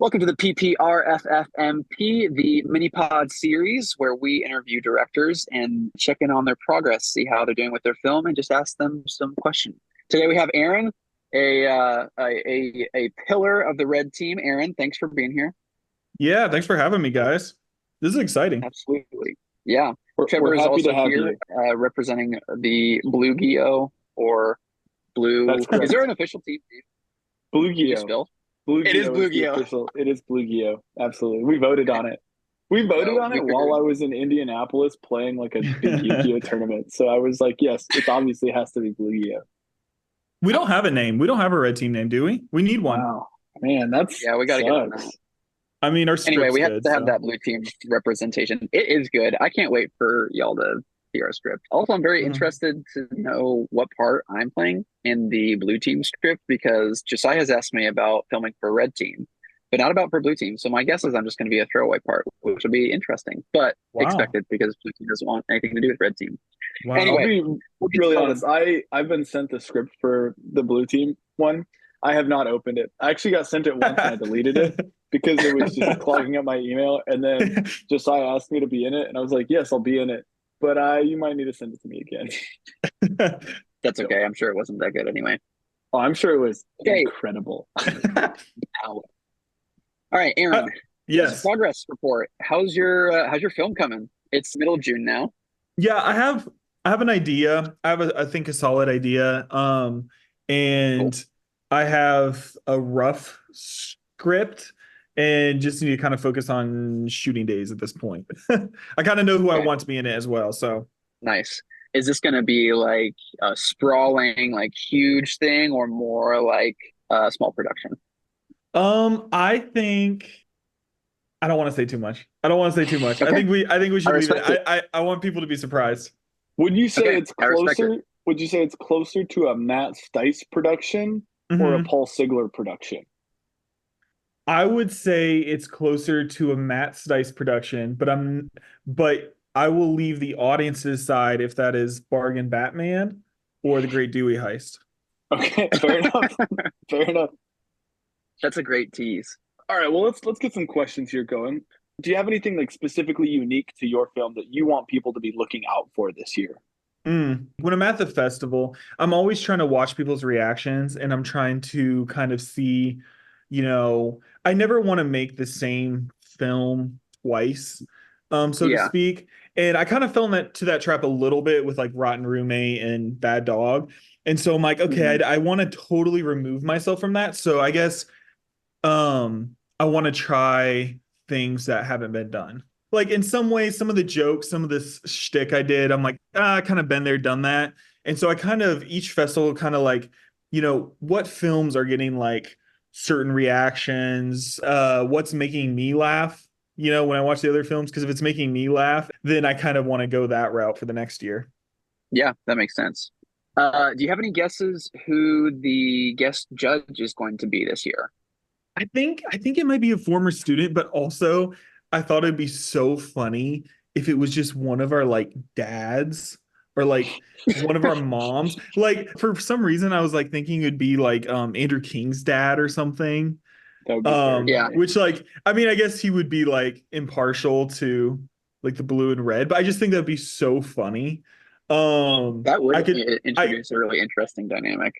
Welcome to the PPRFFMP, the mini pod series where we interview directors and check in on their progress, see how they're doing with their film, and just ask them some questions. Today we have Aaron, a pillar of the red team. Aaron, thanks for being here. Yeah, thanks for having me, guys. This is exciting. Absolutely. Yeah. We're Trevor is happy to also have here, you. representing the Blue Geo or That's Blue. Is there correct. an official team? Did you Bluegeo. spill? It is Bluegeo is Blue the Geo. official. It is Bluegeo. Absolutely. We voted on it. We voted Well, on we it while figured. I was in Indianapolis playing like a big Yu-Gi-Oh tournament. So I was like, yes, it obviously has to be Bluegeo. We don't have a name. We don't have a red team name, do we? We need one. Wow. Man, that's Yeah, we got to get on sucks. that. I mean, our Anyway, script's we have good, to have so. that blue team representation. It is good. I can't wait for y'all to see our script. Also, I'm very Mhm. interested to know what part I'm playing in the blue team script because Josiah has asked me about filming for red team, but not about for blue team. So my guess is I'm just going to be a throwaway part, which will be interesting, but Wow. expected because blue team doesn't want anything to do with red team. I'll Wow. Anyway, be we'll get really started. honest. I've been sent the script for the blue team one. I have not opened it. I actually got sent it once and I deleted it because it was just clogging up my email. And then Josiah asked me to be in it, and I was like, "Yes, I'll be in it." But you might need to send it to me again. That's So, okay. I'm sure it wasn't that good anyway. oh, I'm sure it was Okay. incredible. Now, all right, Uh, Aaron. Give us a yes. progress report. How's your film coming? It's middle of June now. Yeah, I have an idea. I have I think a solid idea. Cool. And I have a rough script and just need to kind of focus on shooting days at this point. I kind of know who I Okay. want to be in it as well, so. Nice. Is this going to be like a sprawling, like huge thing, or more like a small production? I think I don't want to say too much. I don't want to say too much. Okay, I think we I should leave it. respect it. I want people to be surprised. Would you say Okay, it's I respect it. closer? Would you say it's closer to a Matt Stice production or a Hmm Paul Sigler production? I would say it's closer to a Matt Stice production, but I will leave the audience's side if that is Bargain Batman or the Great Dewey Heist. Okay, fair enough. Fair enough. That's a great tease. All right, well let's get some questions here going. Do you have anything like specifically unique to your film that you want people to be looking out for this year? When I'm at the festival, I'm always trying to watch people's reactions and I'm trying to kind of see, I never want to make the same film twice, so to Yeah. speak. And I kind of fell into that trap a little bit with like Rotten Roommate and Bad Dog. And so I'm like, okay, Hmm. I want to totally remove myself from that. So I guess I want to try things that haven't been done. Like in some ways, some of the jokes, some of this shtick I did, I'm like, I kind of been there, done that. And so I kind of each festival kind of like, what films are getting like certain reactions, what's making me laugh, when I watch the other films, because if it's making me laugh, then I kind of want to go that route for the next year. Yeah, that makes sense. Do you have any guesses who the guest judge is going to be this year? I think it might be a former student, but also I thought it'd be so funny if it was just one of our like dads or like one of our moms. Like for some reason I was like thinking it'd be like Andrew King's dad or something. That would be very Yeah, funny. Which like I mean I guess he would be like impartial to like the blue and red, but I just think that'd be so funny. that would I could I introduce a really interesting dynamic.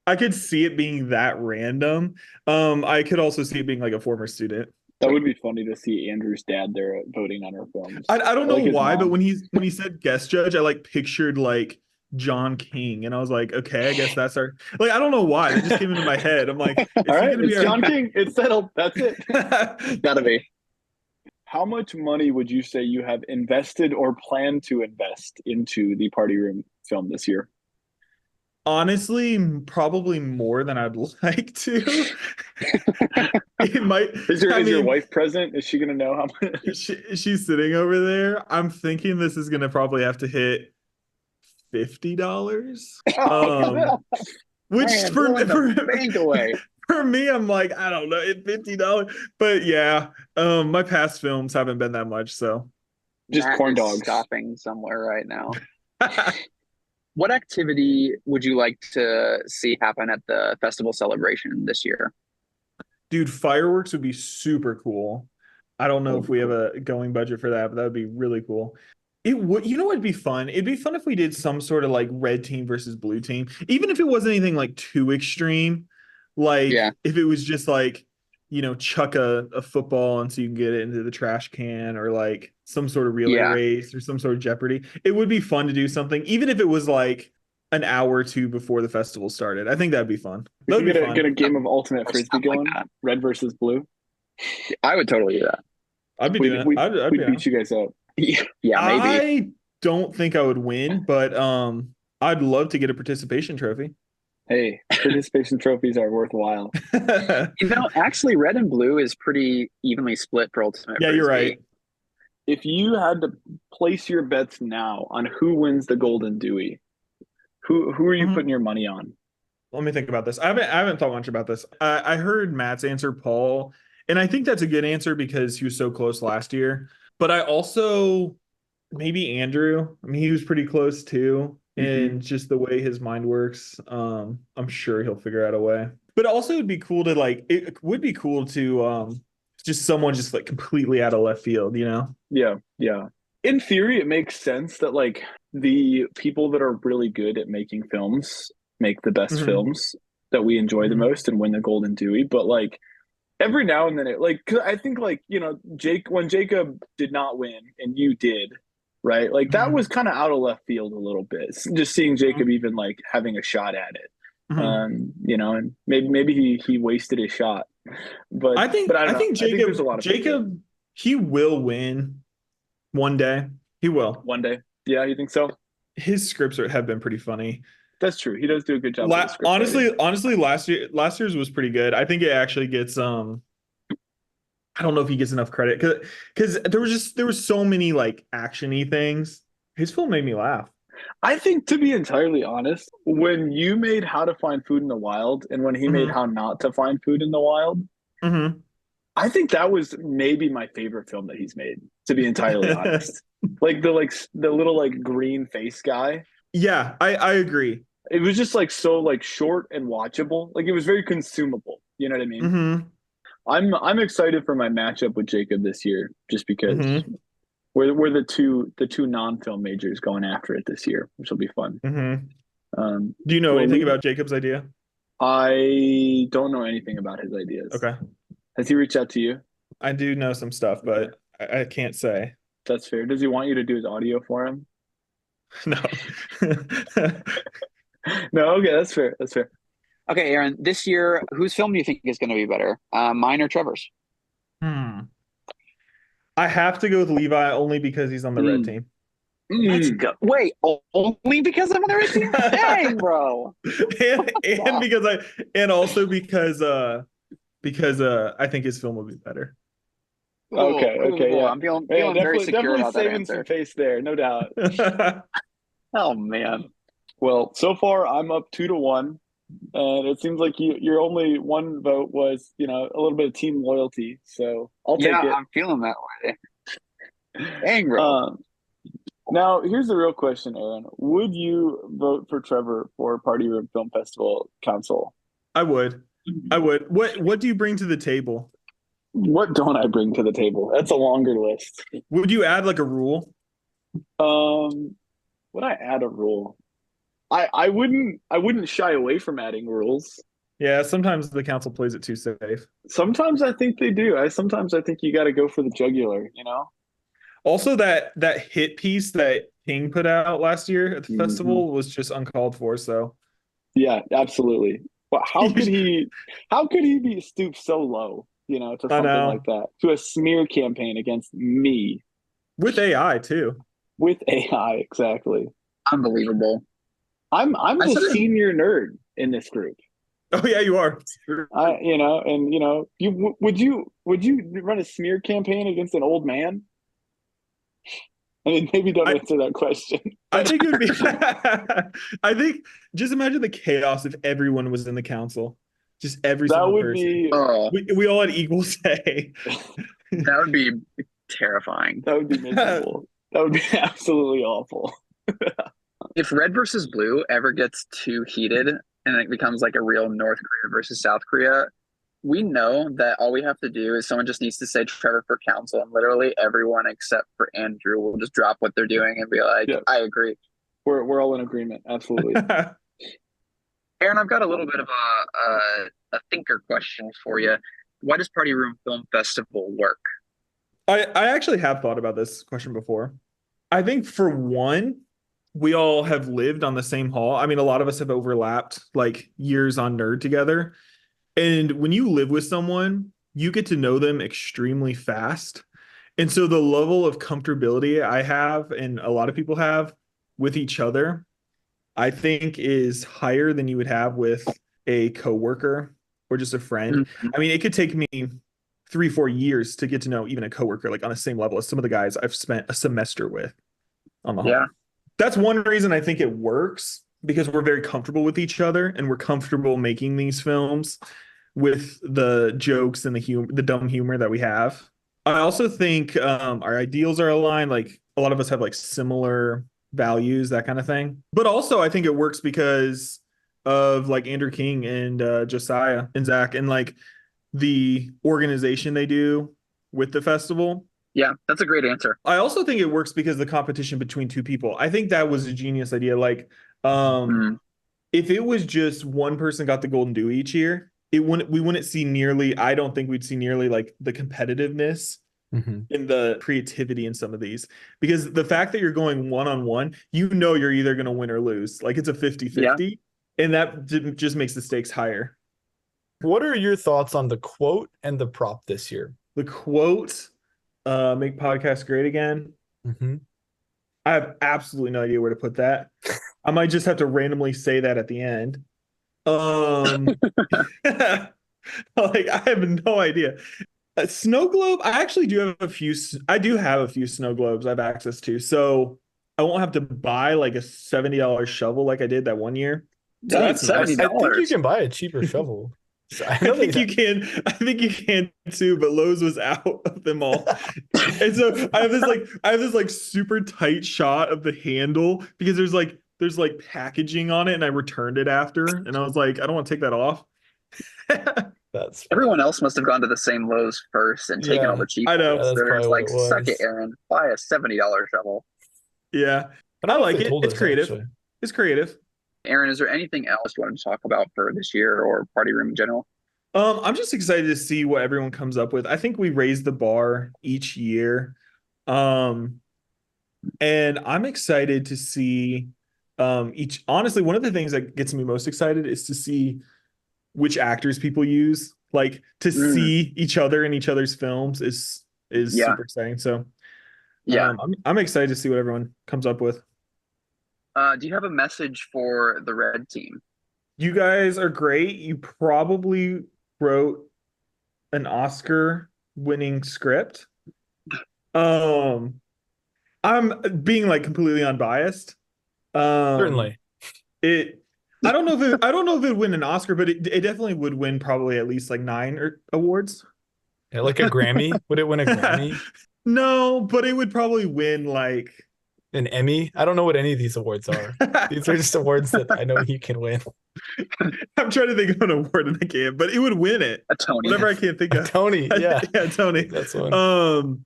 I could see it being that random. I could also see it being like a former student. That would be funny to see Andrew's dad there voting on our films. I don't Or know like his why, but mom. when he said guest judge, I like pictured like John King, and I was like, okay, I guess that's our like. I don't know why that just came into my head. I'm like, All is he right, gonna be it's our? John King. It's settled. That's it. Gotta be. How much money would you say you have invested or plan to invest into the Party Room film this year? Honestly, probably more than I'd like to. It might. I Is your mean, wife present? Is she gonna know how much? she's sitting over there. I'm thinking this is gonna probably have to hit $50. Oh, Which Man, blowing the bank away. for me, I'm like, I don't know, $50. But yeah, my past films haven't been that much, so just Matt corn is dogs. stopping somewhere right now. What activity would you like to see happen at the festival celebration this year? Dude, fireworks would be super cool. I don't That know would if be we have cool. a going budget for that, but that would be really cool. It would, you know what'd be fun? It'd be fun if we did some sort of like red team versus blue team, even if it wasn't anything like too extreme. Yeah. Like if it was just like, chuck a football and so you can get it into the trash can, or like some sort of relay Yeah. race or some sort of Jeopardy. It would be fun to do something, even if it was like an hour or two before the festival started. I think that'd be fun. We That can would be get a fun. game of ultimate Or frisbee stuff like going, that. red versus blue. I would totally do that. I'd be doing We'd it. we'd, I'd be we'd beat down. you guys up. Yeah, maybe. I don't think I would win, but I'd love to get a participation trophy. Hey, participation trophies are worthwhile. Actually, red and blue is pretty evenly split for ultimate Yeah, you're frisbee. right. If you had to place your bets now on who wins the Golden Dewey, who are you Mhm. putting your money on? Let me think about this. I haven't thought much about this. I heard Matt's answer, Paul, and I think that's a good answer because he was so close last year. But I also maybe Andrew. I mean, he was pretty close too, Mhm. and just the way his mind works, I'm sure he'll figure out a way. But also, it'd be cool to like. It would be cool to just someone just like completely out of left field, you know? Yeah, yeah. In theory, it makes sense that like the people that are really good at making films make the best Hmm. films that we enjoy the Hmm. most and win the Golden Dewey. But like every now and then, it like 'cause I think like Jake when Jacob did not win and you did, right? Like that was Hmm. kind of out of left field a little bit. Just seeing Jacob even like having a shot at it, Hmm. and maybe he wasted his shot, but I think I don't I know. think I think there's a Jacob lot of people. Jacob he will win one day. He will. One day. Yeah, you think so? His scripts have been pretty funny. That's true. He does do a good job with the script writing. Honestly, last year's was pretty good. I think it actually gets I don't know if he gets enough credit because there was so many like actiony things. His film made me laugh. I think, to be entirely honest, when you made How to Find Food in the Wild and when he made Hmm. How Not to Find Food in the Wild, Hmm. I think that was maybe my favorite film that he's made, to be entirely honest. Like the little like green face guy. Yeah, I agree. It was just like so like short and watchable. Like it was very consumable. You know what I mean? Hmm. I'm excited for my matchup with Jacob this year, just because Hmm. we're the two non-film majors going after it this year, which will be fun. Hmm. Um, Do you know well, anything about Jacob's idea? I don't know anything about his ideas. Okay. Has he reached out to you? I do know some stuff, but I can't say. That's fair. Does he want you to do his audio for him? No. No, okay, that's fair. That's fair. Okay, Aaron, this year, whose film do you think is going to be better? Mine or Trevor's? Hmm. I have to go with Levi only because he's on the red Mm, team. Let's mm. go. Wait, only because I'm on the red team? Dang, bro. And because and also because I think his film will be better. Okay, okay, yeah. I'm feeling Yeah, very definitely secure definitely about that saving some answer. face there, no doubt. Oh man. Well, so far I'm up 2-1, and it seems like your only one vote was, a little bit of team loyalty. So I'll take Yeah, it. I'm feeling that way. Dang, bro. Um, Now, here's the real question, Aaron. Would you vote for Trevor for Party Room Film Festival Council? I would. I would. What do you bring to the table? What don't I bring to the table? That's a longer list. Would you add like a rule? Um, would I add a rule? I wouldn't shy away from adding rules. Yeah, sometimes the council plays it too safe. Sometimes I think they do. Sometimes I think you got to go for the jugular. Also, that hit piece that King put out last year at the Hmm. festival was just uncalled for. So Yeah, absolutely. But how could he be stooped so low, to I something like know, that, to a smear campaign against me with AI too. with AI? Exactly. Unbelievable. I'm I the said it. senior nerd in this group. Oh yeah, you are. Would you run a smear campaign against an old man? I mean, maybe don't I answer that question. I think it would be. I think just imagine the chaos if everyone was in the council, just every That single would person. be Oh, We all had equal say. that would be terrifying. that would be miserable. That would be absolutely awful. If red versus blue ever gets too heated and it becomes like a real North Korea versus South Korea, we know that all we have to do is someone just needs to say Trevor for council, and literally everyone except for Andrew will just drop what they're doing and be like, Yeah, I agree. we're all in agreement. Absolutely. Aaron, I've got a little bit of a thinker question for you. Why does Party Room Film Festival work? I actually have thought about this question before. I think for one, we all have lived on the same hall. I mean, a lot of us have overlapped like years on Nerd together. And when you live with someone, you get to know them extremely fast. And so the level of comfortability I have and a lot of people have with each other, I think is higher than you would have with a coworker or just a friend. Mhm. I mean, it could take me 3-4 years to get to know even a coworker like on the same level as some of the guys I've spent a semester with on the Yeah. hall. That's one reason I think it works because we're very comfortable with each other and we're comfortable making these films with the jokes and the dumb humor that we have. I also think our ideals are aligned. Like a lot of us have like similar values, that kind of thing. But also, I think it works because of like Andrew King and Josiah and Zach and like the organization they do with the festival. Yeah, that's a great answer. I also think it works because the competition between two people. I think that was a genius idea. Like, Mm. if it was just one person got the Golden Dewey each year, we wouldn't see nearly. I don't think we'd see nearly like the competitiveness in the creativity in some of these because the fact that you're going one on one, you know you're either going to win or lose. Like it's a 50 Yeah. 50, and that just makes the stakes higher. What are your thoughts on the quote and the prop this year? The quote, make podcasts great again. Mm-hmm. I have absolutely no idea where to put that. I might just have to randomly say that at the end. Like I have no idea. A snow globe. I actually do have a few. I do have a few snow globes I've access to, so I won't have to buy like a $70 shovel like I did that one year. So Dang, that's nice. $70. I think you can buy a cheaper shovel. So I know I think you can. I think you can too, but Lowe's was out of them all. And so I have this like super tight shot of the handle because there's like packaging on it, and I returned it after, and I was like, I don't want to take that off. that's Everyone else must have gone to the same Lowe's first and taken all the cheap I know. ones. that's They're probably just what like, it was. suck it, Aaron. Buy a $70 shovel. Yeah, I don't I know if like they it. told It's us, creative. actually. It's creative. Aaron, is there anything else you want to talk about for this year or Party Room in general? I'm just excited to see what everyone comes up with. I think we raise the bar each year. And I'm excited to see each honestly, one of the things that gets me most excited is to see which actors people use. Like to see each other in each other's films is Yeah. super exciting. So Yeah. I'm excited to see what everyone comes up with. Do you have a message for the red team? You guys are great. You probably wrote an Oscar winning script. I'm being like completely unbiased. Certainly. I don't know if it would win an Oscar, but it definitely would win probably at least like 9 awards. Yeah, like a Grammy. Would it win a Grammy? No, but it would probably win like An Emmy? I don't know what any of these awards are. These are just awards that I know you can win. I'm trying to think of an award and I can't, but it would win it. A Tony. Whatever I can't think of. Tony, yeah. Yeah, Tony. That's one.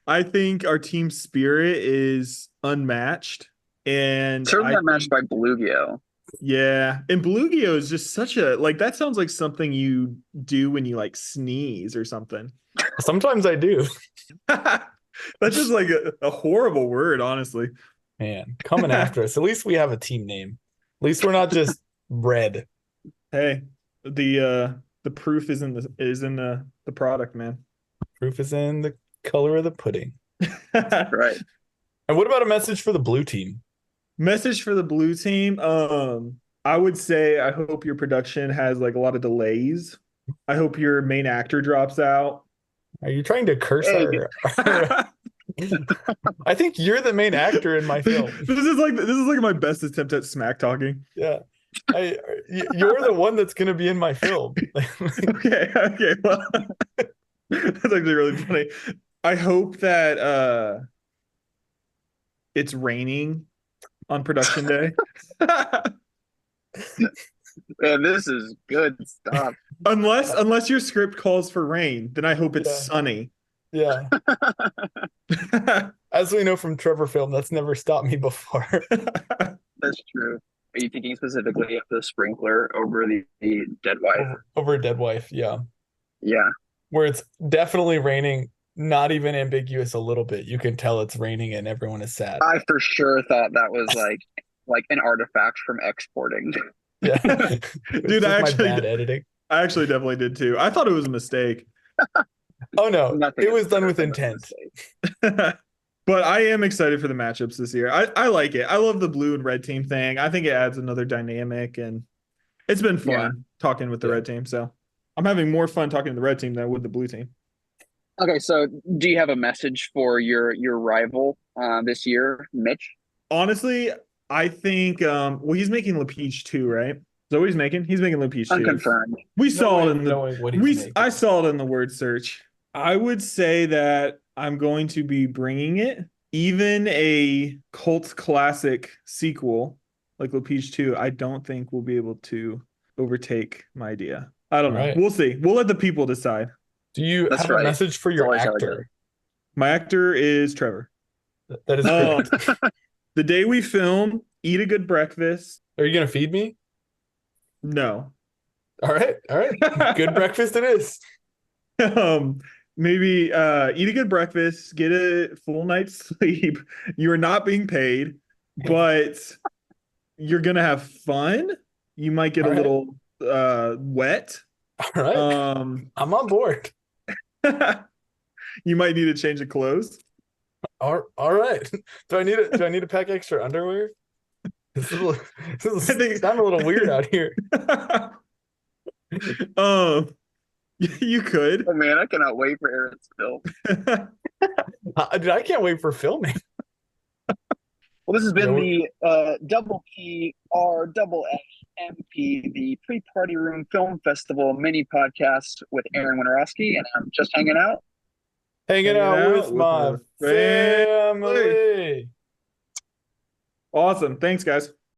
I think our team spirit is unmatched. And Certainly unmatched by Bluegio. Yeah. And Bluegio is just such a like that sounds like something you do when you like sneeze or something. Sometimes I do. That's just like a horrible word, honestly. Man, coming after us. At least we have a team name. At least we're not just red. Hey, the proof is in the product, man. Proof is in the color of the pudding. Right. And what about a message for the blue team? Message for the blue team. I would say I hope your production has like a lot of delays. I hope your main actor drops out. Are you trying to curse our I think you're the main actor in my film. This is like my best attempt at smack talking. Yeah. You're the one that's going to be in my film. Okay. Well, that's actually really funny. I hope that it's raining on production day. Man, this is good stuff. Unless your script calls for rain, then I hope it's Yeah. sunny. Yeah. As we know from Trevor Film, that's never stopped me before. That's true. Are you thinking specifically of the sprinkler over the dead wife? Over a dead wife, yeah. Yeah. Where it's definitely raining, not even ambiguous a little bit. You can tell it's raining and everyone is sad. I for sure thought that was like an artifact from exporting. Yeah. Dude, my bad editing. I actually definitely did too. I thought it was a mistake. Oh no, Nothing it was is done with better than a intent. mistake. But I am excited for the matchups this year. I like it. I love the blue and red team thing. I think it adds another dynamic, and it's been fun talking with the red team. So I'm having more fun talking to the red team than with the blue team. Okay, so do you have a message for your rival this year, Mitch? Honestly, I think he's making LaPeach too, right? So he's making LaPeach too. Unconfirmed. We saw it in knowing what he's making. I saw it in the word search. I would say that I'm going to be bringing it. Even a cult classic sequel like LaPeach 2, I don't think we'll be able to overtake my idea. I don't know. Right. We'll see. We'll let the people decide. Do you have a message for your actor? My actor is Trevor. That is correct. The day we film, eat a good breakfast. Are you going to feed me? No. All right. Good breakfast it is. Maybe eat a good breakfast, get a full night's sleep. You're not being paid, but you're gonna have fun. You might get a little wet. All right. I'm on board. You might need a change of clothes. All right. Do I need to pack extra underwear? This is sound a little weird out here. You could. Oh man, I cannot wait for Aaron's film. Dude, I can't wait for filming. Well, this has been the Double PR Double FMP, the Pre-Party Room Film Festival mini podcast with Aaron Winneroski, and I'm just hanging out. Hanging out with my family. Awesome. Thanks, guys.